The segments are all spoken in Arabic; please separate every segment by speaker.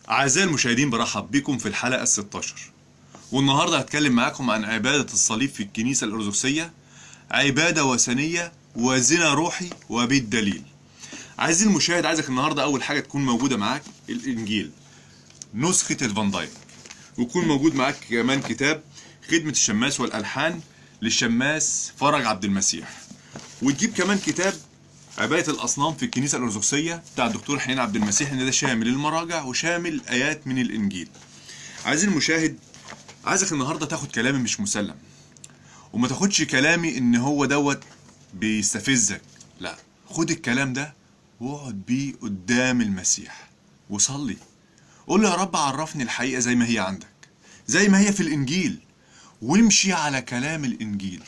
Speaker 1: أعزائي المشاهدين، برحب بكم في الحلقة الستاشر. والنهاردة هتكلم معاكم عن عبادة الصليب في الكنيسة الأرثوذكسية، عبادة وثنية وزنا روحي وبالدليل. عايزين المشاهد، عايزك النهاردة أول حاجة تكون موجودة معاك الإنجيل نسخة الفان دايك، ويكون موجود معاك كمان كتاب خدمة الشماس والألحان للشماس فرج عبد المسيح، وتجيب كمان كتاب عبادة الأصنام في الكنيسة الأرثوذكسية بتاع الدكتور حنين عبد المسيح، إن ده شامل المراجع وشامل آيات من الإنجيل. عايزين المشاهد، عايزك النهارده تاخد كلامي مش مسلم، وما تاخدش كلامي إن هو دوت بيستفزك، لا، خد الكلام ده واقعد بيه قدام المسيح وصلي. قول له يا رب عرفني الحقيقة زي ما هي عندك، زي ما هي في الإنجيل، وامشي على كلام الإنجيل.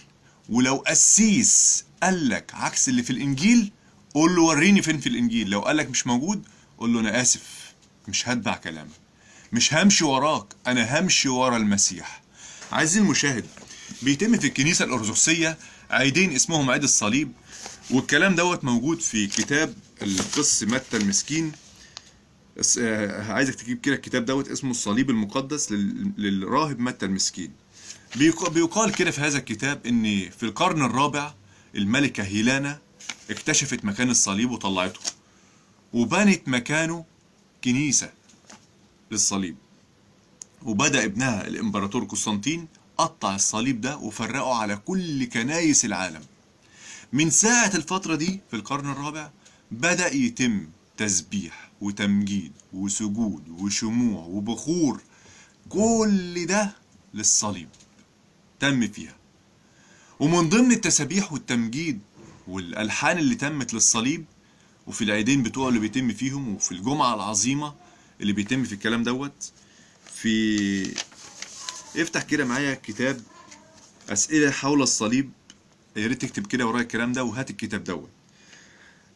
Speaker 1: ولو قسيس قالك عكس اللي في الإنجيل قول له وريني فين في الإنجيل. لو قالك مش موجود قول له أنا آسف، مش هتبع كلامك، مش همشي وراك، أنا همشي ورا المسيح. عايزين المشاهد، بيتم في الكنيسة الأرثوذكسية عيدين اسمهم عيد الصليب، والكلام دوت موجود في كتاب القس متى المسكين. عايزك تجيب كده الكتاب دوت اسمه الصليب المقدس للراهب متى المسكين. بيقال كده في هذا الكتاب ان في القرن الرابع الملكة هيلانا اكتشفت مكان الصليب وطلعته، وبنت مكانه كنيسة للصليب، وبدأ ابنها الامبراطور قسطنطين قطع الصليب ده وفرقه على كل كنايس العالم. من ساعة الفترة دي في القرن الرابع بدأ يتم تسبيح وتمجيد وسجود وشموع وبخور، كل ده للصليب تم فيها. ومن ضمن التسابيح والتمجيد والألحان اللي تمت للصليب، وفي العيدين بتوعه اللي بيتم فيهم، وفي الجمعة العظيمة اللي بيتم في الكلام دوت، في افتح كده معايا كتاب أسئلة حول الصليب. يا ريت تكتب كده ورايا الكلام ده وهات الكتاب دوت.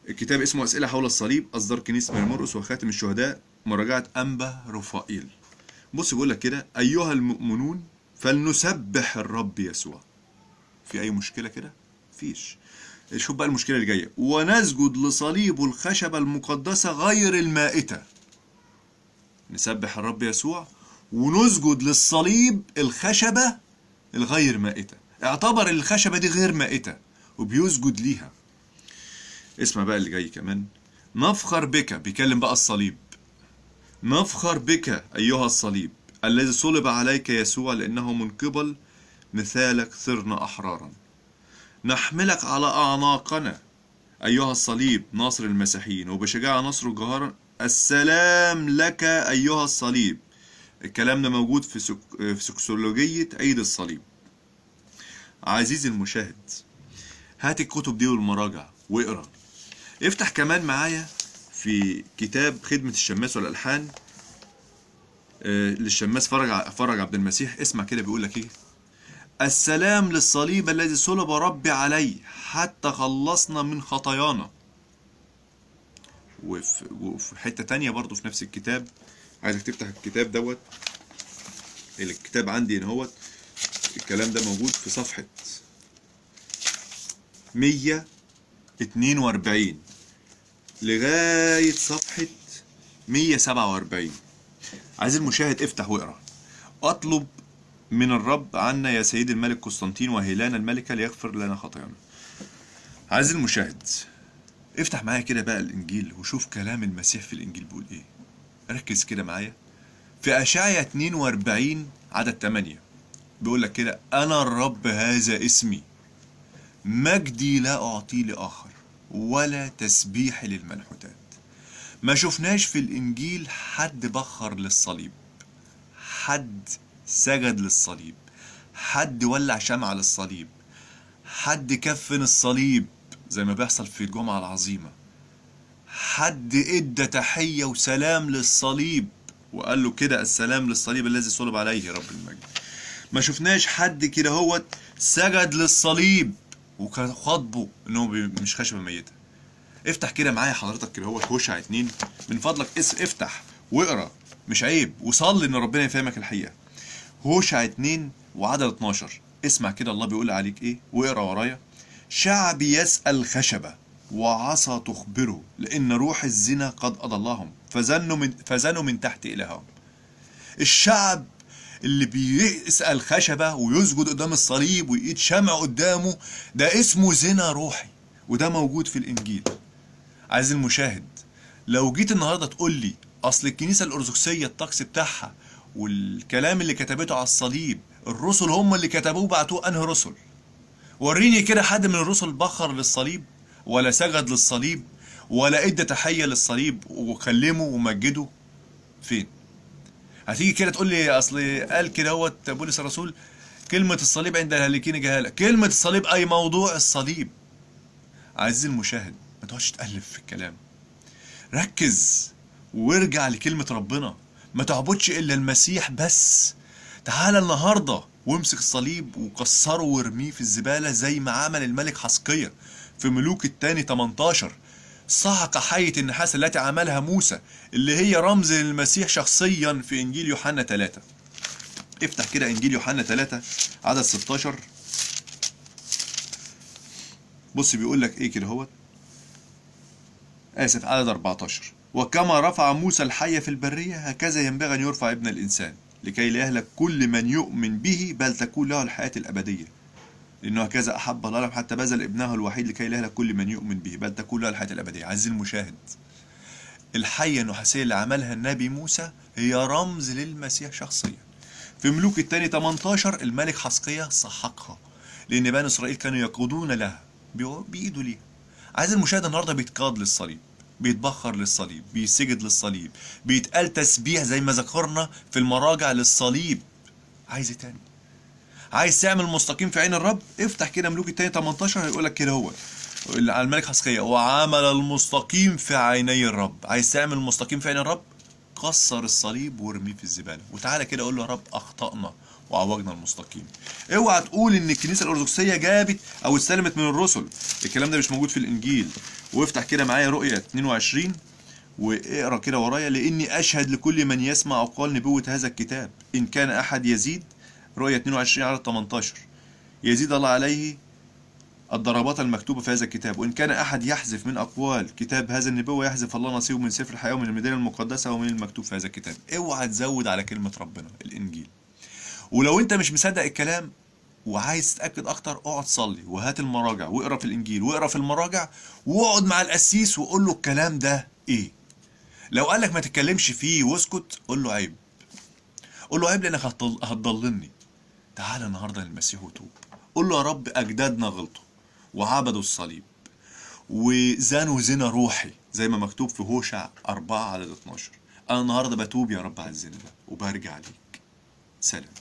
Speaker 1: الكتاب اسمه أسئلة حول الصليب، أصدار كنيسة مرمرقس وخاتم الشهداء، مراجعة أنبا رفائيل. بص بيقول لك كده: أيها المؤمنون فلنسبح الرب يسوع. في أي مشكلة كده؟ فيش. شوف بقى المشكلة اللي جاية: ونسجد لصليب الخشبة المقدسة غير المائتة. نسبح الرب يسوع ونسجد للصليب الخشبة الغير مائتة. اعتبر الخشبة دي غير مائتة وبيسجد ليها. اسمع بقى اللي جاي كمان: نفخر بك، بيكلم بقى الصليب، نفخر بك أيها الصليب الذي صلب عليك يسوع، لأنه من قبل مثالك صرنا أحرارا. نحملك على أعناقنا أيها الصليب ناصر المسيحيين، وبشجاعة نصر جهارا. السلام لك أيها الصليب. الكلام ده موجود في سكسولوجية عيد الصليب. عزيزي المشاهد، هات الكتب دي والمراجع واقرا. افتح كمان معايا في كتاب خدمة الشماس والألحان للشماس فرج عبد المسيح. اسمع كده بيقول لك ايه: السلام للصليب الذي صلب ربي عليه حتى خلصنا من خطايانا. وفي حتة تانية برضو في نفس الكتاب، عايزك تفتح الكتاب دوت. الكتاب عندي هنا هوت، الكلام ده موجود في صفحة 142 لغاية صفحة 147. عايز المشاهد افتح واقرا: اطلب من الرب عنا يا سيدي الملك قسطنطين وهيلانا الملكة ليغفر لنا خطايانا. عايز المشاهد افتح معايا كده بقى الانجيل وشوف كلام المسيح في الانجيل بيقول ايه. ركز كده معايا في اشعياء 42 عدد 8، بيقول لك كده: انا الرب هذا اسمي، مجدي لا اعطي لاخر ولا تسبيحي للمنحوتات. ما شفناش في الانجيل حد بخر للصليب، حد سجد للصليب، حد ولع شمعة للصليب، حد كفن الصليب زي ما بيحصل في الجمعة العظيمة، حد ادى تحية وسلام للصليب وقال له كده: السلام للصليب الذي صلب عليه رب المجد. ما شفناش حد كده هو سجد للصليب وكان خاطبه انه مش خشبة ميتة. افتح كده معايا حضرتك كده هو هوشع 2 من فضلك، افتح واقرا، مش عيب، وصلي ان ربنا يفهمك الحقيقة. هوشع 2 وعدد 12، اسمع كده الله بيقول عليك ايه واقرا ورايا: شعبي يسأل خشبة وعصى تخبره، لأن روح الزنا قد أضلهم فزنوا من تحت إلههم. الشعب اللي بيسأل خشبة ويسجد قدام الصليب ويقيد شمع قدامه، ده اسمه زنا روحي، وده موجود في الإنجيل. عايز المشاهد، لو جيت النهاردة تقول لي أصل الكنيسة الأرثوذكسية الطقس بتاعها والكلام اللي كتبته على الصليب الرسل هم اللي كتبوه، بعتوه أنهي رسل؟ وريني كده حد من الرسل بخر للصليب ولا سجد للصليب ولا ادى تحية للصليب وكلمه ومجده. فين؟ هتيجي كده تقول لي اصل قال كده هوت بولس الرسول كلمة الصليب عند الهالكين جهالة. كلمة الصليب اي موضوع الصليب. عزيزي المشاهد، ما تقعدش تألف في الكلام، ركز وارجع لكلمة ربنا. ما تعبدش الا المسيح بس. تعالى النهارده وامسك الصليب وكسره وارميه في الزبالة زي ما عمل الملك حسقية في ملوك الثاني 18. صعق حية النحاس التي عملها موسى اللي هي رمز للمسيح شخصيا في انجيل يوحنا 3. افتح كده انجيل يوحنا 3 عدد 16. بص بيقول لك ايه كده هو، اسف، عدد 14. وكما رفع موسى الحية في البرية هكذا ينبغي ان يرفع ابن الانسان لكي لا يهلك كل من يؤمن به بل تكون له الحياة الأبدية، لأنه هكذا أحب الله العالم حتى بذل ابنه الوحيد لكي لا يهلك كل من يؤمن به بل تكون له الحياة الأبدية. عزيزي المشاهد، الحية النحاسية اللي عملها النبي موسى هي رمز للمسيح شخصيا. في ملوك الثاني 18 الملك حسقية سحقها لأن بني إسرائيل كانوا يقودون لها بإيده ليها. عايز المشاهد، النهارده بيتقاد للصليب، بيتبخر للصليب، بيسجد للصليب، بيتقال تسبيح زي ما ذكرنا في المراجع للصليب. عايز ايه تاني؟ عايز تعمل مستقيم في عين الرب؟ افتح كده ملوك التاني 18 هيقول لك كده هو على الملك حسقية وعمل المستقيم في عيني الرب. عايز تعمل المستقيم في عين الرب؟ كسر الصليب وارميه في الزبالة وتعالى كده قول له يا رب اخطأنا وعوجنا المستقيم. اوعى تقول ان الكنيسة الارثوذكسية جابت او استلمت من الرسل، الكلام ده مش موجود في الانجيل. وافتح كده معايا رؤية 22 واقرا كده ورايا، لاني اشهد لكل من يسمع اقوال نبوة هذا الكتاب ان كان احد يزيد. رؤية 22 على 18. يزيد الله عليه الضربات المكتوبة في هذا الكتاب، وإن كان أحد يحذف من أقوال كتاب هذا النبوة يحذف الله نصيبه من سفر الحياة ومن المدينة المقدسة ومن المكتوب في هذا الكتاب. اوعى تزود على كلمة ربنا الإنجيل. ولو أنت مش مصدق الكلام وعايز تتأكد أكتر، اقعد صلي وهات المراجع واقرا في الإنجيل واقرا في المراجع واقعد مع القسيس وقول له الكلام ده إيه. لو قال لك ما تتكلمش فيه واسكت، قول له عيب، قول له عيب لأنك هتضللني. تعالى النهارده للمسيح وتوب، قول له يا رب أجدادنا غلطوا وعبدوا الصليب وزانوا زنا روحي زي ما مكتوب في هوشع 4 على 12. أنا النهارده بتوب يا رب على الزنا ده وبرجع ليك. سلام.